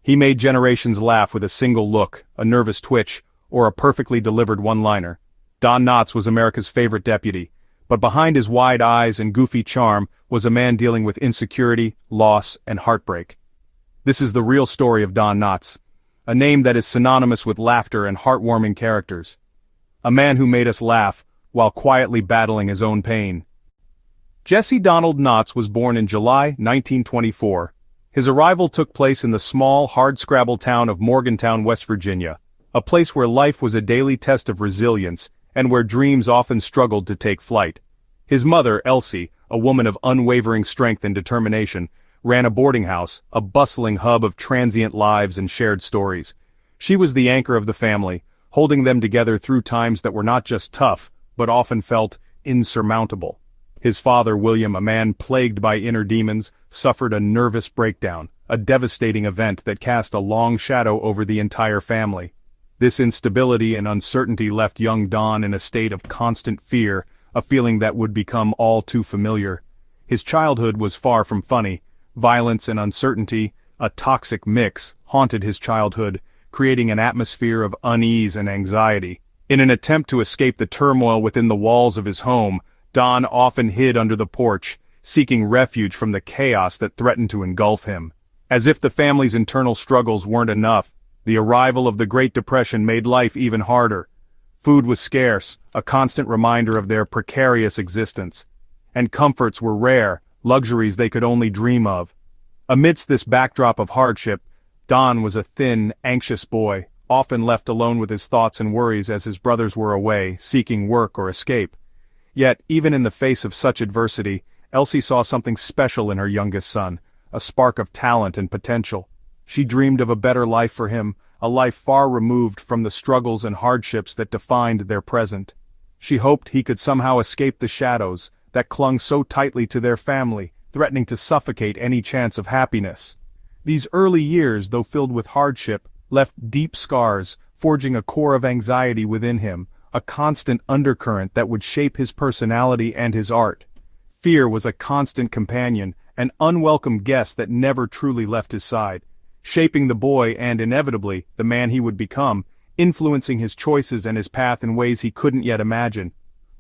He made generations laugh with a single look, a nervous twitch, or a perfectly delivered one-liner. Don Knotts was America's favorite deputy, but behind his wide eyes and goofy charm was a man dealing with insecurity, loss, and heartbreak. This is the real story of Don Knotts, a name that is synonymous with laughter and heartwarming characters. A man who made us laugh, while quietly battling his own pain. Jesse Donald Knotts was born in July 1924. His arrival took place in the small, hardscrabble town of Morgantown, West Virginia, a place where life was a daily test of resilience, and where dreams often struggled to take flight. His mother, Elsie, a woman of unwavering strength and determination, ran a boarding house, a bustling hub of transient lives and shared stories. She was the anchor of the family, holding them together through times that were not just tough, but often felt insurmountable. His father, William, a man plagued by inner demons, suffered a nervous breakdown, a devastating event that cast a long shadow over the entire family. This instability and uncertainty left young Don in a state of constant fear, a feeling that would become all too familiar. His childhood was far from funny. Violence and uncertainty, a toxic mix, haunted his childhood, creating an atmosphere of unease and anxiety. In an attempt to escape the turmoil within the walls of his home, Don often hid under the porch, seeking refuge from the chaos that threatened to engulf him. As if the family's internal struggles weren't enough, the arrival of the Great Depression made life even harder. Food was scarce, a constant reminder of their precarious existence. And comforts were rare, luxuries they could only dream of. Amidst this backdrop of hardship, Don was a thin, anxious boy, often left alone with his thoughts and worries as his brothers were away, seeking work or escape. Yet, even in the face of such adversity, Elsie saw something special in her youngest son, a spark of talent and potential. She dreamed of a better life for him, a life far removed from the struggles and hardships that defined their present. She hoped he could somehow escape the shadows that clung so tightly to their family, threatening to suffocate any chance of happiness. These early years, though filled with hardship, left deep scars, forging a core of anxiety within him, a constant undercurrent that would shape his personality and his art. Fear was a constant companion, an unwelcome guest that never truly left his side, shaping the boy and, inevitably, the man he would become, influencing his choices and his path in ways he couldn't yet imagine.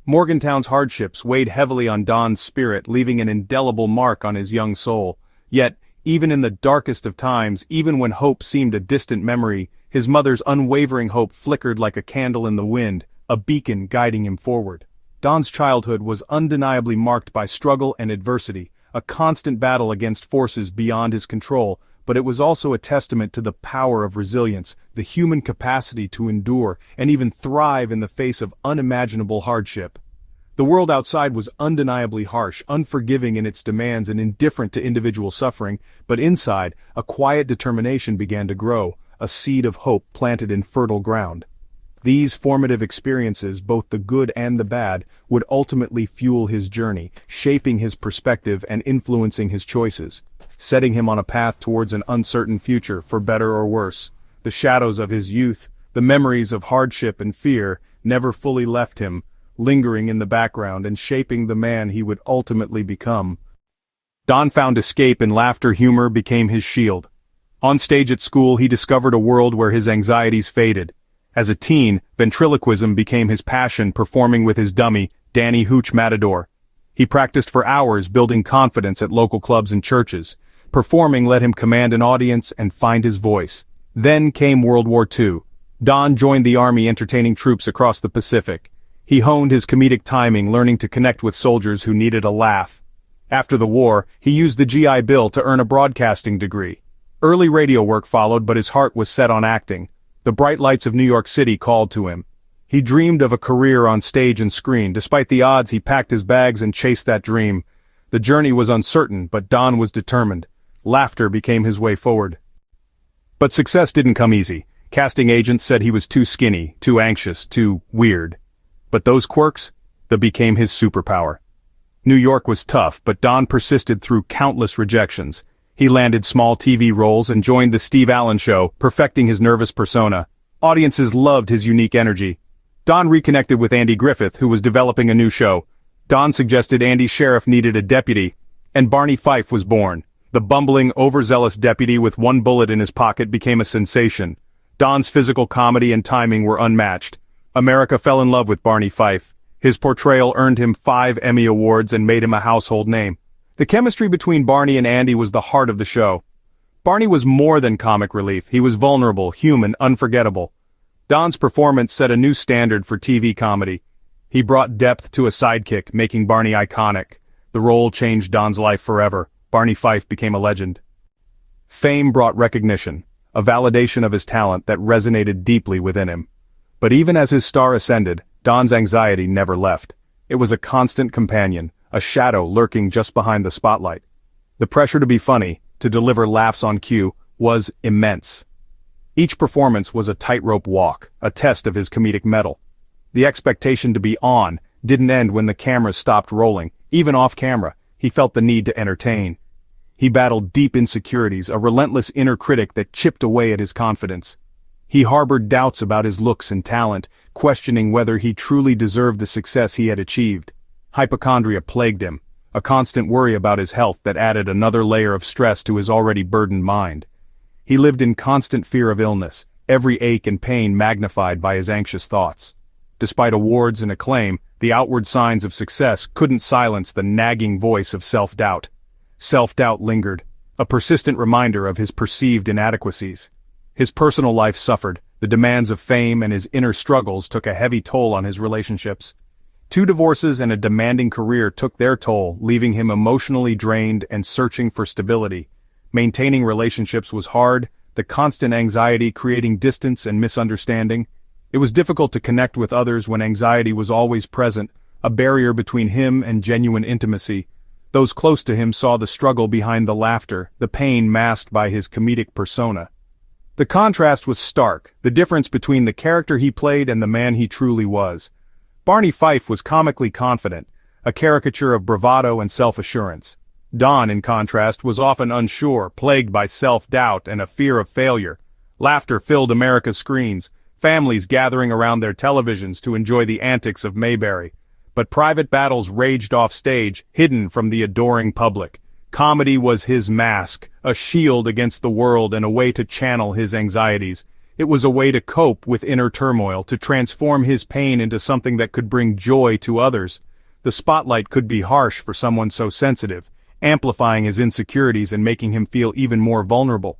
Morgantown's hardships weighed heavily on Don's spirit, leaving an indelible mark on his young soul. Yet, even in the darkest of times, even when hope seemed a distant memory, his mother's unwavering hope flickered like a candle in the wind, a beacon guiding him forward. Don's childhood was undeniably marked by struggle and adversity, a constant battle against forces beyond his control, but it was also a testament to the power of resilience, the human capacity to endure and even thrive in the face of unimaginable hardship. The world outside was undeniably harsh, unforgiving in its demands and indifferent to individual suffering, but inside, a quiet determination began to grow, a seed of hope planted in fertile ground. These formative experiences, both the good and the bad, would ultimately fuel his journey, shaping his perspective and influencing his choices, setting him on a path towards an uncertain future, for better or worse. The shadows of his youth, the memories of hardship and fear, never fully left him, lingering in the background and shaping the man he would ultimately become. Don found escape in laughter. Humor became his shield. On stage at school, he discovered a world where his anxieties faded. As a teen, ventriloquism became his passion, performing with his dummy, Danny Hooch Matador. He practiced for hours, building confidence at local clubs and churches. Performing let him command an audience and find his voice. Then came World War II. Don joined the army, entertaining troops across the Pacific. He honed his comedic timing, learning to connect with soldiers who needed a laugh. After the war, he used the GI Bill to earn a broadcasting degree. Early radio work followed, but his heart was set on acting. The bright lights of New York City called to him. He dreamed of a career on stage and screen. Despite the odds, he packed his bags and chased that dream. The journey was uncertain, but Don was determined. Laughter became his way forward. But success didn't come easy. Casting agents said he was too skinny, too anxious, too weird. But those quirks, that became his superpower. New York was tough, but Don persisted through countless rejections. He landed small TV roles and joined the Steve Allen Show, perfecting his nervous persona. Audiences loved his unique energy. Don reconnected with Andy Griffith, who was developing a new show. Don suggested Andy Sheriff needed a deputy, and Barney Fife was born. The bumbling, overzealous deputy with one bullet in his pocket became a sensation. Don's physical comedy and timing were unmatched. America fell in love with Barney Fife. His portrayal earned him 5 Emmy Awards and made him a household name. The chemistry between Barney and Andy was the heart of the show. Barney was more than comic relief. He was vulnerable, human, unforgettable. Don's performance set a new standard for TV comedy. He brought depth to a sidekick, making Barney iconic. The role changed Don's life forever. Barney Fife became a legend. Fame brought recognition, a validation of his talent that resonated deeply within him. But even as his star ascended, Don's anxiety never left. It was a constant companion, a shadow lurking just behind the spotlight. The pressure to be funny, to deliver laughs on cue, was immense. Each performance was a tightrope walk, a test of his comedic mettle. The expectation to be on didn't end when the cameras stopped rolling. Even off camera, he felt the need to entertain. He battled deep insecurities, a relentless inner critic that chipped away at his confidence. He harbored doubts about his looks and talent, questioning whether he truly deserved the success he had achieved. Hypochondria plagued him, a constant worry about his health that added another layer of stress to his already burdened mind. He lived in constant fear of illness, every ache and pain magnified by his anxious thoughts. Despite awards and acclaim, the outward signs of success couldn't silence the nagging voice of self-doubt. Self-doubt lingered, a persistent reminder of his perceived inadequacies. His personal life suffered, the demands of fame and his inner struggles took a heavy toll on his relationships. 2 divorces and a demanding career took their toll, leaving him emotionally drained and searching for stability. Maintaining relationships was hard, the constant anxiety creating distance and misunderstanding. It was difficult to connect with others when anxiety was always present, a barrier between him and genuine intimacy. Those close to him saw the struggle behind the laughter, the pain masked by his comedic persona. The contrast was stark, the difference between the character he played and the man he truly was. Barney Fife was comically confident, a caricature of bravado and self-assurance. Don, in contrast, was often unsure, plagued by self-doubt and a fear of failure. Laughter filled America's screens, families gathering around their televisions to enjoy the antics of Mayberry. But private battles raged off stage, hidden from the adoring public. Comedy was his mask, a shield against the world and a way to channel his anxieties. It was a way to cope with inner turmoil, to transform his pain into something that could bring joy to others. The spotlight could be harsh for someone so sensitive, amplifying his insecurities and making him feel even more vulnerable.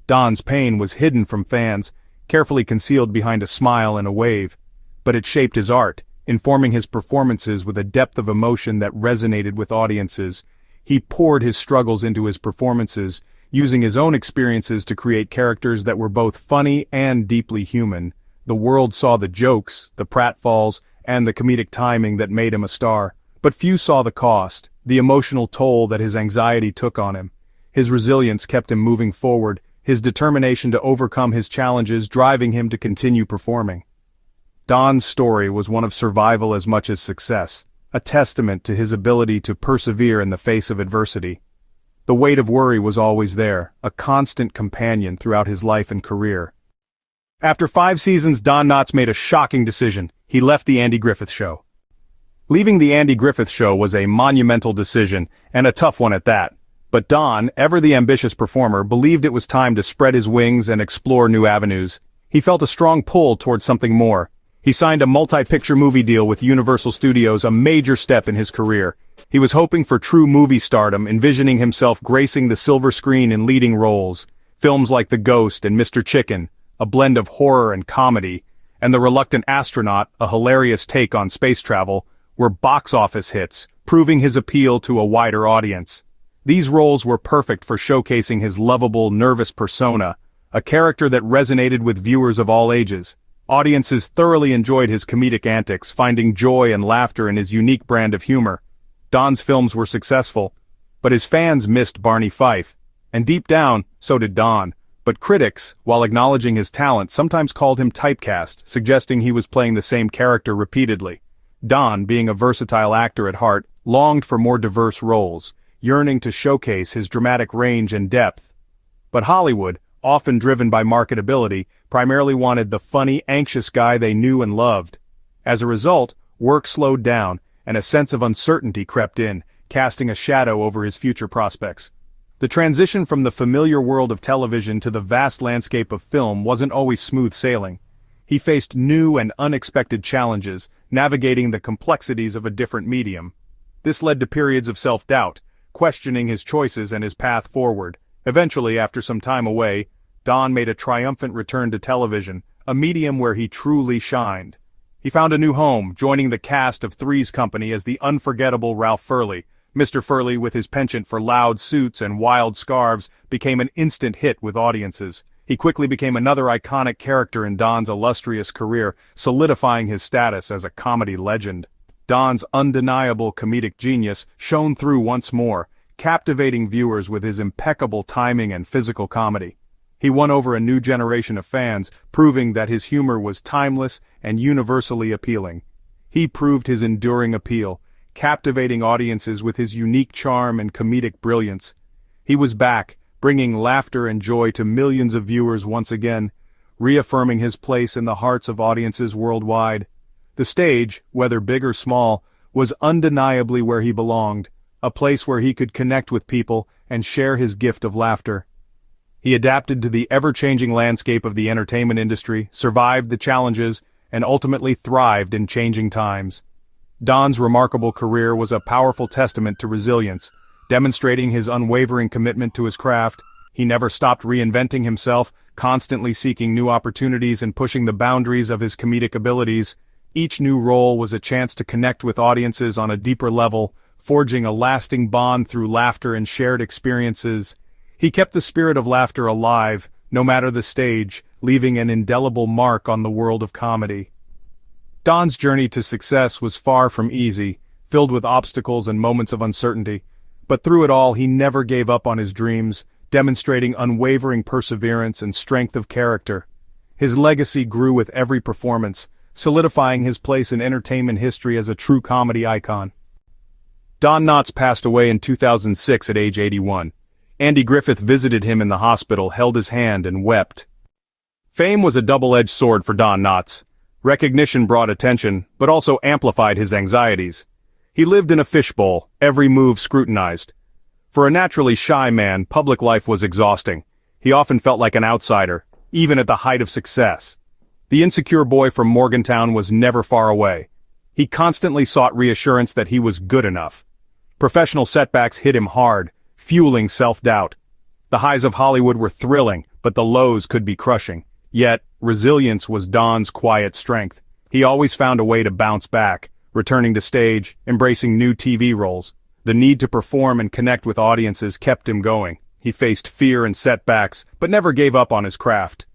Don's pain was hidden from fans, carefully concealed behind a smile and a wave. But it shaped his art, informing his performances with a depth of emotion that resonated with audiences. He poured his struggles into his performances, using his own experiences to create characters that were both funny and deeply human. The world saw the jokes, the pratfalls, and the comedic timing that made him a star. But few saw the cost, the emotional toll that his anxiety took on him. His resilience kept him moving forward, his determination to overcome his challenges driving him to continue performing. Don's story was one of survival as much as success, a testament to his ability to persevere in the face of adversity. The weight of worry was always there, a constant companion throughout his life and career. After 5 seasons, Don Knotts made a shocking decision. He left the Andy Griffith Show. Leaving the Andy Griffith Show was a monumental decision, and a tough one at that. But Don, ever the ambitious performer, believed it was time to spread his wings and explore new avenues. He felt a strong pull towards something more. He signed a multi-picture movie deal with Universal Studios, a major step in his career. He was hoping for true movie stardom, envisioning himself gracing the silver screen in leading roles. Films like The Ghost and Mr. Chicken, a blend of horror and comedy, and The Reluctant Astronaut, a hilarious take on space travel, were box office hits, proving his appeal to a wider audience. These roles were perfect for showcasing his lovable, nervous persona, a character that resonated with viewers of all ages. Audiences thoroughly enjoyed his comedic antics, finding joy and laughter in his unique brand of humor. Don's films were successful, but his fans missed Barney Fife. And deep down, so did Don. But critics, while acknowledging his talent, sometimes called him typecast, suggesting he was playing the same character repeatedly. Don, being a versatile actor at heart, longed for more diverse roles, yearning to showcase his dramatic range and depth. But Hollywood, often driven by marketability, primarily wanted the funny, anxious guy they knew and loved. As a result, work slowed down, and a sense of uncertainty crept in, casting a shadow over his future prospects. The transition from the familiar world of television to the vast landscape of film wasn't always smooth sailing. He faced new and unexpected challenges, navigating the complexities of a different medium. This led to periods of self-doubt, questioning his choices and his path forward. Eventually, after some time away, Don made a triumphant return to television, a medium where he truly shined. He found a new home, joining the cast of Three's Company as the unforgettable Ralph Furley. Mr. Furley, with his penchant for loud suits and wild scarves, became an instant hit with audiences. He quickly became another iconic character in Don's illustrious career, solidifying his status as a comedy legend. Don's undeniable comedic genius shone through once more, captivating viewers with his impeccable timing and physical comedy. He won over a new generation of fans, proving that his humor was timeless and universally appealing. He proved his enduring appeal, captivating audiences with his unique charm and comedic brilliance. He was back, bringing laughter and joy to millions of viewers once again, reaffirming his place in the hearts of audiences worldwide. The stage, whether big or small, was undeniably where he belonged, a place where he could connect with people and share his gift of laughter. He adapted to the ever-changing landscape of the entertainment industry, survived the challenges, and ultimately thrived in changing times. Don's remarkable career was a powerful testament to resilience, demonstrating his unwavering commitment to his craft. He never stopped reinventing himself, constantly seeking new opportunities and pushing the boundaries of his comedic abilities. Each new role was a chance to connect with audiences on a deeper level, forging a lasting bond through laughter and shared experiences. He kept the spirit of laughter alive, no matter the stage, leaving an indelible mark on the world of comedy. Don's journey to success was far from easy, filled with obstacles and moments of uncertainty. But through it all, he never gave up on his dreams, demonstrating unwavering perseverance and strength of character. His legacy grew with every performance, solidifying his place in entertainment history as a true comedy icon. Don Knotts passed away in 2006 at age 81. Andy Griffith visited him in the hospital, held his hand, and wept. Fame was a double-edged sword for Don Knotts. Recognition brought attention, but also amplified his anxieties. He lived in a fishbowl, every move scrutinized. For a naturally shy man, public life was exhausting. He often felt like an outsider, even at the height of success. The insecure boy from Morgantown was never far away. He constantly sought reassurance that he was good enough. Professional setbacks hit him hard, fueling self-doubt. The highs of Hollywood were thrilling, but the lows could be crushing. Yet, resilience was Don's quiet strength. He always found a way to bounce back, returning to stage, embracing new TV roles. The need to perform and connect with audiences kept him going. He faced fear and setbacks, but never gave up on his craft.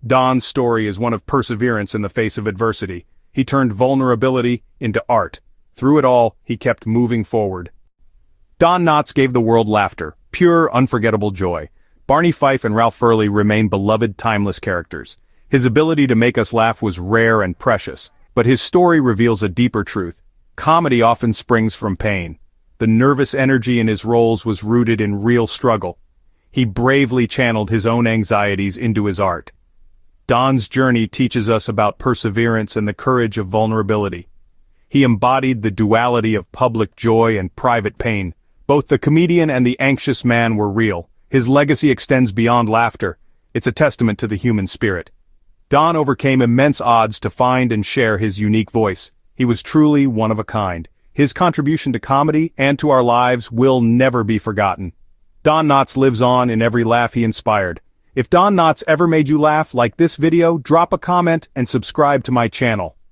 Don's story is one of perseverance in the face of adversity. He turned vulnerability into art. Through it all, he kept moving forward. Don Knotts gave the world laughter, pure, unforgettable joy. Barney Fife and Ralph Furley remain beloved, timeless characters. His ability to make us laugh was rare and precious, but his story reveals a deeper truth. Comedy often springs from pain. The nervous energy in his roles was rooted in real struggle. He bravely channeled his own anxieties into his art. Don's journey teaches us about perseverance and the courage of vulnerability. He embodied the duality of public joy and private pain. Both the comedian and the anxious man were real. His legacy extends beyond laughter. It's a testament to the human spirit. Don overcame immense odds to find and share his unique voice. He was truly one of a kind. His contribution to comedy and to our lives will never be forgotten. Don Knotts lives on in every laugh he inspired. If Don Knotts ever made you laugh like this video, drop a comment and subscribe to my channel.